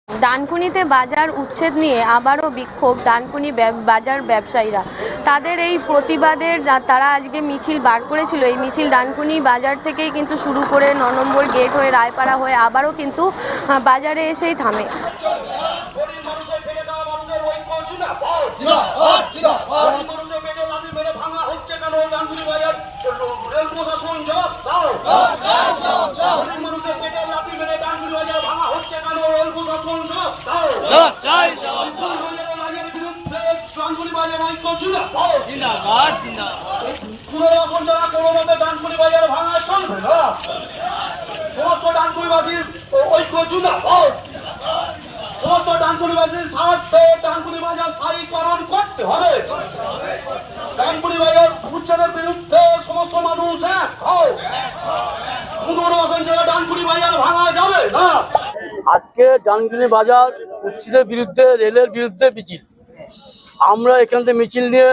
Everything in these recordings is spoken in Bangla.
ডানকুনিতে বাজার উচ্ছেদ নিয়ে আবারও বিক্ষোভ ডানকুনি বাজার ব্যবসায়ীরা। তাদের এই প্রতিবাদের তারা আজকে মিছিল বার করেছিল। এই মিছিল ডানকুনি বাজার থেকেই কিন্তু শুরু করে ৯ নম্বর গেট হয়ে রায়পাড়া হয়ে আবারও কিন্তু বাজারে এসেই থামে। উচ্ছেদের বিরুদ্ধে সমস্ত মানুষ ভাঙা যাবে না। আজকে ডানকুনি বাজার উচ্ছেদের বিরুদ্ধে রেলের বিরুদ্ধে মিছিল। আমরা এখান থেকে মিছিল নিয়ে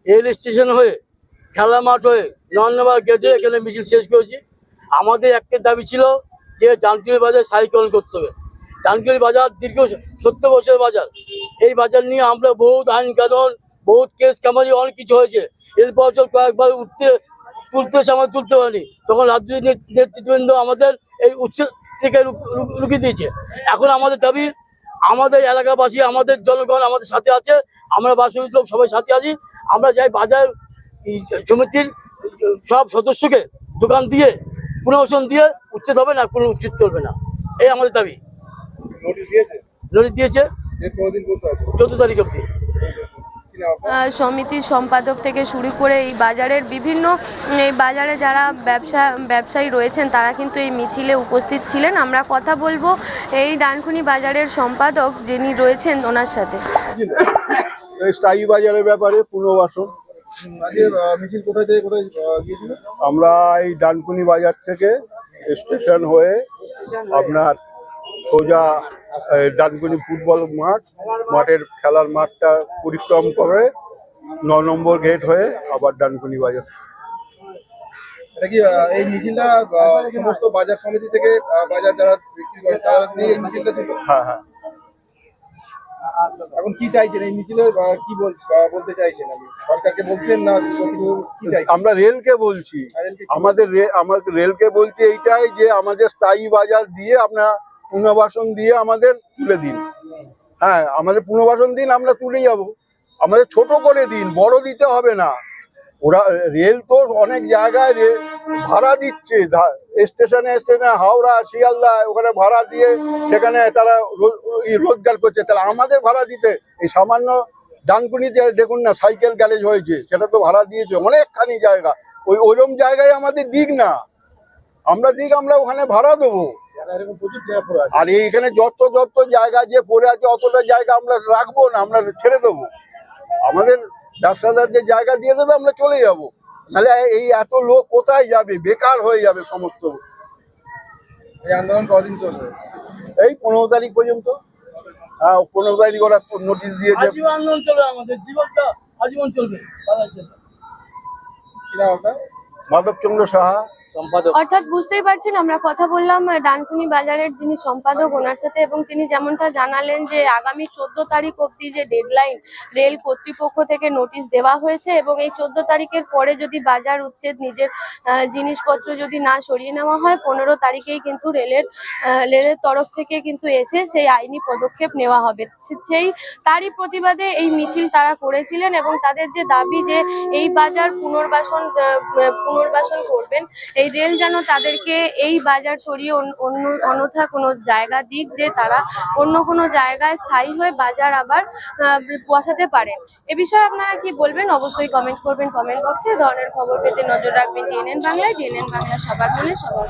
রেল স্টেশন হয়ে খেলা মাঠ হয়ে ৯ নম্বর গেটে এখানে মিছিল শেষ করেছি। আমাদের একটা দাবি ছিল যে ডানকুনি বাজার স্থায়ীকরণ করতে হবে। ডানকুনি বাজার দীর্ঘ ৭০ বছরের বাজার। এই বাজার নিয়ে আমরা বহুত আইন কানুন, বহুত কেস কামারি, অনেক কিছু হয়েছে। এর বছর কয়েকবার আমরা তুলতে পারিনি। তখন রাজ্য নেতৃবৃন্দ আমাদের এই উচ্ছেদ থেকে রুখিয়ে দিয়েছে। এখন আমাদের দাবি, আমাদের এলাকাবাসী, আমাদের জনগণ আমাদের সাথে আছে, আমরা বাসিক লোক সবাই সাথে আছি। আমরা চাই বাজার সমিতির সব সদস্যকে দোকান দিয়ে পুনর্বাসন দিয়ে উচ্ছেদ হবে না, কোনো উচ্ছেদ চলবে না। এই আমাদের দাবি। নোটিশ দিয়েছে 14 তারিখ অবধি। সমিতির সম্পাদক থেকে শুরু করে এই বাজারের বিভিন্ন এই বাজারে যারা ব্যবসায়ী রয়েছেন তারা কিন্তু এই মিছিলে উপস্থিত ছিলেন। আমরা কথা বলবো এই ডানকুনি বাজারের সম্পাদক যিনি রয়েছেন ওনার সাথে। স্থায়ী বাজারের ব্যাপারে পুনর্বাসন মিছিল কোথায় থেকে কোথায় গিয়েছিল? আমরা এই ডানকুনি বাজার থেকে স্টেশন হয়ে আপনার সোজা ডানকুনি ফুটবল মাঠের খেলার মাঠটা পরিক্রম করে ৯ নম্বর গেট হয়ে আবার ডানকুনি বাজার। এটা কি এই মিছিলটা সমস্ত বাজার সমিতি থেকে বাজার যারা বিক্রি করে তারা নিয়ে এই মিছিলটা ছিল? হ্যাঁ হ্যাঁ। এখন কি চাইছেন এই মিছিলে, কি বলতে চাইছেন? আপনি সরকারকে বলছেন না কি চাইছেন? আমরা রেলকে বলছি, আমাদের রেলকে বলছি এইটাই যে আমাদের স্থায়ী বাজার দিয়ে আপনারা পুনর্বাসন দিয়ে আমাদের তুলে দিন। হ্যাঁ, আমাদের পুনর্বাসন দিন, আমরা তুলে যাব। আমাদের ছোট করে দিন, বড় দিতে হবে না। ওরা রেল তো অনেক জায়গায় ভাড়া দিচ্ছে, স্টেশনে হাওড়া, শিয়ালদা ওখানে ভাড়া দিয়ে সেখানে তারা রোজগার করছে। তাহলে আমাদের ভাড়া দিতে, এই সামান্য ডানকুনিতে দেখুন না সাইকেল গ্যারেজ হয়েছে, সেটা তো ভাড়া দিয়েছে অনেকখানি জায়গা। ওইরকম জায়গায় আমাদের দিক না, আমরা ওখানে ভাড়া দেবো। আর এইখানে যত জায়গা যে পড়ে আছে অতটা জায়গা আমরা রাখবো না, আমরা ছেড়ে দেবো। আমাদের ব্যবসাদার যে জায়গা দিয়ে দেবে আমরা চলে যাব। নাহলে এই এত লোক কোথায় যাবে, বেকার হয়ে যাবে সমস্ত। এই আন্দোলন কদিন চলবে? এই 15 তারিখ পর্যন্ত। হ্যাঁ, 15 তারিখ ওরা নোটিশ দিয়েছে। আন্দোলন চলবে, আমাদের জীবনটা আজীবন চলবে। মাধবচন্দ্র সাহা, সম্পাদক। অর্থাৎ বুঝতেই পারছেন, আমরা কথা বললাম ডানকুনি বাজারের যিনি সম্পাদক ওনার সাথে, এবং তিনি যেমনটা জানালেন যে আগামী 14 তারিখ অবধি যে ডেডলাইন রেল কর্তৃপক্ষ থেকে নোটিশ দেওয়া হয়েছে, এবং এই 14 তারিখের পরে যদি বাজার উচ্ছেদ নিজের জিনিসপত্র যদি না সরিয়ে নেওয়া হয় 15 তারিখেই কিন্তু রেলের তরফ থেকে কিন্তু এসে সেই আইনি পদক্ষেপ নেওয়া হবে। তারই প্রতিবাদে এই মিছিল তারা করেছিলেন, এবং তাদের যে দাবি যে এই বাজার পুনর্বাসন করবেন, এই রেল যেন তাদেরকে এই বাজার সরিয়ে অন্যথা কোনো জায়গা দিক, যে তারা অন্য কোনো জায়গায় স্থায়ী হয়ে বাজার আবার বসাতে পারে। এ বিষয়ে আপনারা কি বলবেন অবশ্যই কমেন্ট করবেন কমেন্ট বক্সে। ধরনের খবর পেতে নজর রাখবেন ডিএনএন বাংলায়। ডিএনএন বাংলা সবার মনে সবার।